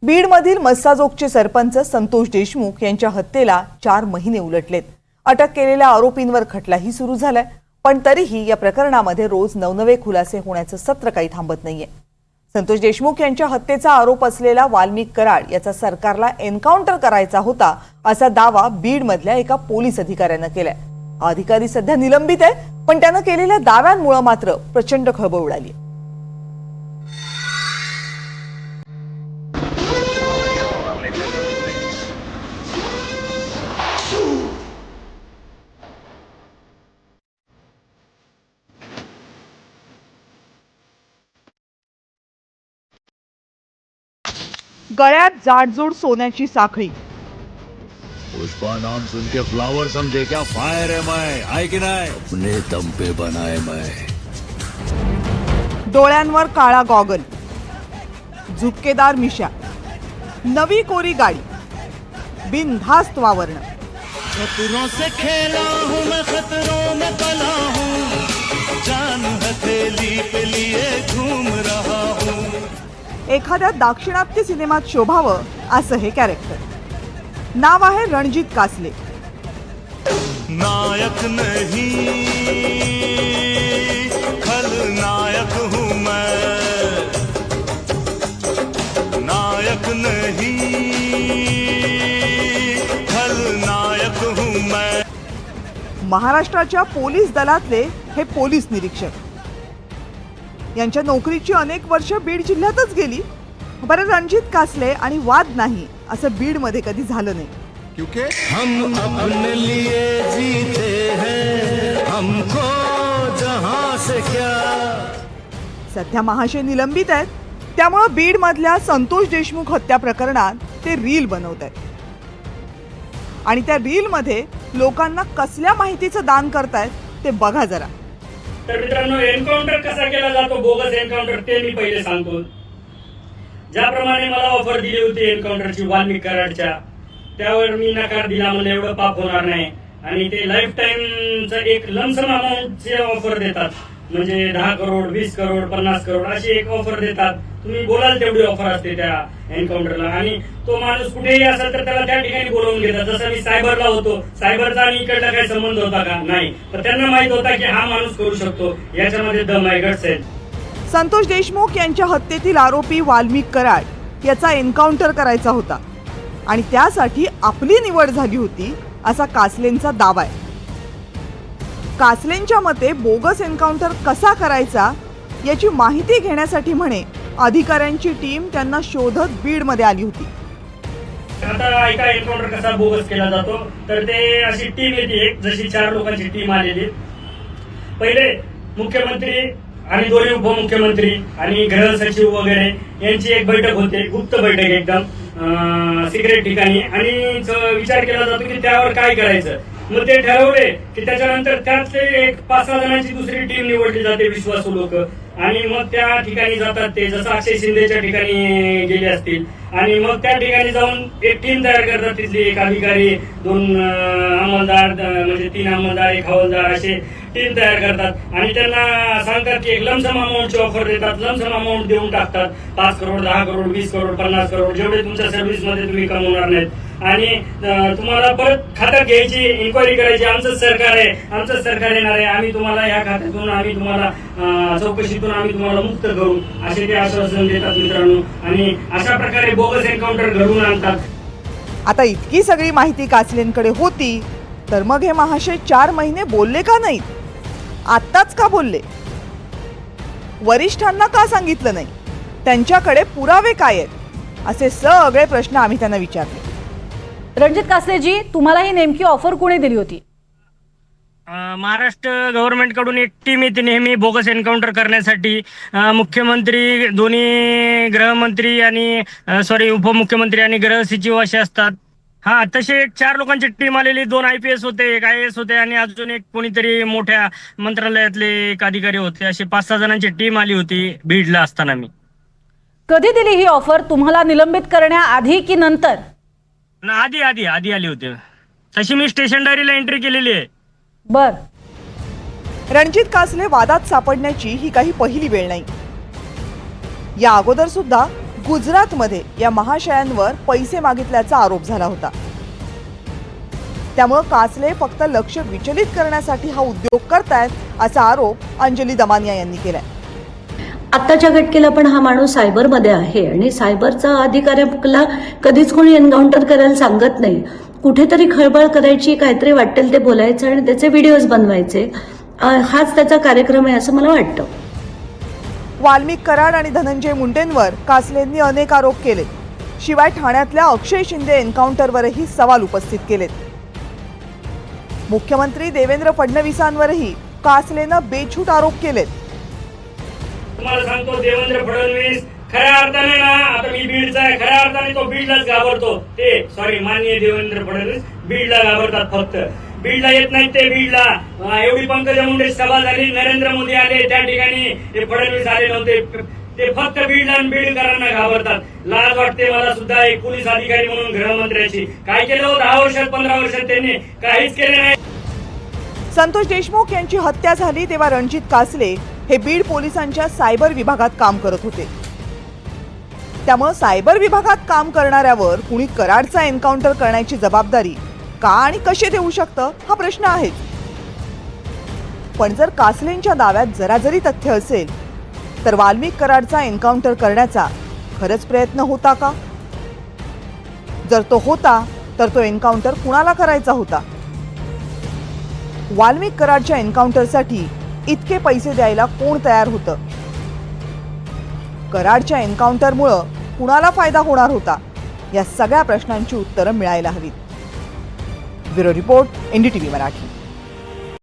बीडमधील मस्साजोगचे सरपंच संतोष देशमुख यांच्या हत्येला 4 महिने उलटलेत। अटक केलेल्या आरोपींवर खटलाही सुरू झालाय, पण तरीही या प्रकरणामध्ये रोज नवनवे खुलासे होण्याचं सत्र काही थांबत नाहीये। संतोष देशमुख यांच्या हत्येचा आरोप असलेला वाल्मिक कराड याचा सरकारला एन्काउंटर करायचा होता असा दावा बीडमधल्या एका पोलीस अधिकाऱ्यानं केलाय। हा अधिकारी सध्या निलंबित आहे, पण त्यानं केलेल्या दाव्यांमुळे मात्र प्रचंड खळबळ उडाली। गळ्यात जाडजूड सोन्याची साखळी, पुष्पा नाम सुन के फ्लावर समझे क्या? फायर है मैं, आए कि नहीं? अपने दम पे बनाए मैं। डोळ्यांवर काळा गॉगल, झुपकेदार मिशा, नवी कोरी गाडी, बिनधास्त वावरणं। खतरों से खेला हूं मैं, खतरों में पला हूं, जान हथेली पे लिए घूम रहा हूं। एखाद्या दाक्षिणात्य सिनेमात शोभावं असं हे कॅरेक्टर। नाव आहे रणजित कासले। नायक नहीं खलनायक हूं मैं, नायक नहीं खलनायक हूं मैं। महाराष्ट्राच्या पोलीस दलातले हे पोलीस निरीक्षक। यांच्या नोकरीची अनेक वर्ष बीड जिल्ह्यातच गेली। बरं, रणजित कासले आणि वाद नाही असं बीड मध्ये कधी झालं नाही, क्योंकि हम अपने लिए जीते हैं, हमको जहां से क्या। सध्या महाशय निलंबित आहेत, त्यामुळे बीड मधल्या संतोष देशमुख हत्या प्रकरणात ते रील बनवत आहेत आणि त्या रील मध्ये लोकांना कसल्या माहितीचं दान करतायत ते बघा जरा। तर मित्रांनो, एन्काउंटर कसा केला जातो, बोगस एन्काउंटर, ते मी पहिले सांगतो। ज्याप्रमाणे मला ऑफर दिली होती एन्काउंटरची वाल्मिक कराडच्या, त्यावर मी नकार दिला, मला एवढं पाप होणार नाही आणि ते लाईफ टाइमचं एक लमसम अमाऊंटचे ऑफर देतात, म्हणजे 10 करोड 20 करोड 50 करोड अशी एक ऑफर देतात। तुम्ही बोलाल तेवढी ऑफर असते त्या एन्काउंटरला आणि तो माणूस कुठेही असेल तर त्याला त्या ठिकाणी बोलावून घेतात। जसं मी सायबरला होतो, सायबरचा आणि इकडला काही संबंध होता का? नाही, पण त्यांना माहित होता की हा माणूस करू शकतो, याच्यामध्ये दम आहे, गट्स आहे। संतोष देशमुख यांच्या हत्येतील आरोपी वाल्मिक कराड याचा एन्काउंटर करायचा होता आणि त्यासाठी आपली निवड झाली होती असा कासलेंचा दावा आहे। कासलेंच्या मते बोगस एन्काउंटर कसा करायचा याची माहिती घेण्यासाठी म्हणे अधिकाऱ्यांची टीम त्यांना शोधत बीड मध्ये आली होती। आता ऐका, एन्काउंटर कसा बोगस केला जातो, तर ते अशी टीम येते, एक जशी 4 लोकांची टीम आलेली। पहिले मुख्यमंत्री आणि 2 उपमुख्यमंत्री आणि गृह सचिव वगैरे यांची एक बैठक होते, गुप्त बैठक, एकदम सिक्रेट ठिकाणी, आणि विचार केला जातो की त्यावर काय करायचं। मग ते ठरवले की त्याच्यानंतर त्यातले एक 5-6 जणांची दुसरी टीम निवडली जाते, विश्वासू लोक, आणि मग त्या ठिकाणी जातात ते, जसं अक्षय शिंदेच्या ठिकाणी गेले असतील, आणि मग त्या ठिकाणी जाऊन एक टीम तयार करतात, तिथली एक अधिकारी, 2 अंमलदार, म्हणजे 3 अंमलदार, 1 हवालदार, असे टीम तयार करतात आणि त्यांना सांगतात की एक लमसम अमाऊंटची ऑफर देतात, लमसम अमाऊंट देऊन टाकतात, 5 करोड 10 करोड 20 करोड 50 करोड, जेवढे तुमच्या सर्व्हिसमध्ये तुम्ही कमवणार नाहीत, आणि तुम्हाला परत खात्यात घ्यायची, इन्क्वायरी करायची, आमचं सरकार आहे, आमचं सरकार येणार आहे, आम्ही तुम्हाला या खात्यातून, आम्ही तुम्हाला चौकशीतून आम्ही तुम्हाला मुक्त करू, असे ते आश्वासन देतात मित्रांनो, आणि अशा प्रकारे बोगस एन्काउंटर घडवून आणतात। आता इतकी सगळी माहिती कासलेंकडे होती तर मग हे महाशय 4 महिने बोलले का नाहीत? आत्ताच का बोलले? वरिष्ठांना का सांगितलं नाही? त्यांच्याकडे पुरावे काय आहेत? असे सगळे प्रश्न आम्ही त्यांना विचारले। रणजित कासलेजी, तुम्हाला ही नेमकी ऑफर कोणी दिली होती? महाराष्ट्र गव्हर्नमेंट कडून एक टीम येते नेहमी बोगस एन्काउंटर करण्यासाठी। मुख्यमंत्री, दोन्ही गृहमंत्री आणि उपमुख्यमंत्री आणि गृह सचिव असे असतात। हा, तसे एक 4 लोकांची टीम आलेली, 2 IPS होते, 1 IAS होते आणि अजून एक कोणीतरी मोठ्या मंत्रालयातले एक अधिकारी होते, असे 5-6 जणांची टीम आली होती बीडला असताना मी। कधी दिली ही ऑफर? तुम्हाला निलंबित करण्याआधी की नंतर? आधी आली होती, तशी मी स्टेशन डायरीला एंट्री केलेली आहे। बर, रणजित कासले वादात सापडण्याची ही काही पहिली वेळ नाही। या अगोदर सुद्धा गुजरातमध्ये या महाशयांवर पैसे मागितल्याचा आरोप झाला होता. त्यामुळे कासले फक्त लक्ष विचलित करण्यासाठी हा उद्योग करतायत असा आरोप अंजली दमानिया यांनी केलाय. आत्ताच्या घटकेला पण हा माणूस सायबरमध्ये आहे आणि सायबरचा अधिकाऱ्याला कधीच कोणी एन्काउंटर करायला सांगत नाही. कुठेतरी खळबळ करायची, काहीतरी वाटेल ते बोलायचं आणि त्याचे व्हिडिओज बनवायचे, हाच त्याचा कार्यक्रम आहे असं मला वाटतं. वाल्मिक कराड आणि धनंजय मुंडेंवर कासलेंनी अनेक आरोप केले. शिवाय ठाण्यातल्या अक्षय शिंदे एन्काउंटरवरही सवाल उपस्थित केलेत. मुख्यमंत्री देवेंद्र फडणवीसांवरही कासलेनं बेछूट आरोप केलेत. तुम्हाला सांगतो, देवेंद्र फडणवीस खऱ्या अर्थाने ना, आता मी बीडचा आहे, खऱ्या अर्थाने तो बीडलाच घाबरतो. माननीय देवेंद्र फडणवीस बीडला घाबरतात. फक्त बीडला येत नाहीत ते. बीडला एवढी पंकजा मुंडे सभा झाली, नरेंद्र मोदी आले, त्या ठिकाणी हे फडणवीस आले नव्हते. ते फक्त बीडला आणि बीडकरांना घाबरतात. लाज वाटते मला सुद्धा एक पोलीस अधिकारी म्हणून गृहमंत्र्याची. काय केलं हो 10 वर्षात 15 वर्षात त्यांनी? काहीच केले नाही. संतोष देशमुख यांची हत्या झाली तेव्हा रणजित कासले हे बीड पोलिसांच्या सायबर विभागात काम करत होते. त्यामुळे सायबर विभागात काम करणाऱ्यावर कुणी कराडचा एन्काउंटर करण्याची जबाबदारी का आणि कशी देऊ शकतं हा प्रश्न आहेच. पण जर कासलेंच्या दाव्यात जरा जरी तथ्य असेल तर वाल्मिक कराडचा एन्काउंटर करण्याचा खरंच प्रयत्न होता का? जर तो होता तर तो एन्काउंटर कुणाला करायचा होता? वाल्मिक कराडच्या एन्काउंटरसाठी इतके पैसे द्यायला कोण तयार होतं? कराडच्या एन्काउंटरमुळं कुणाला फायदा होणार होता? या सगळ्या प्रश्नांची उत्तरं मिळायला हवीत. Bureau report, NDTV Marathi.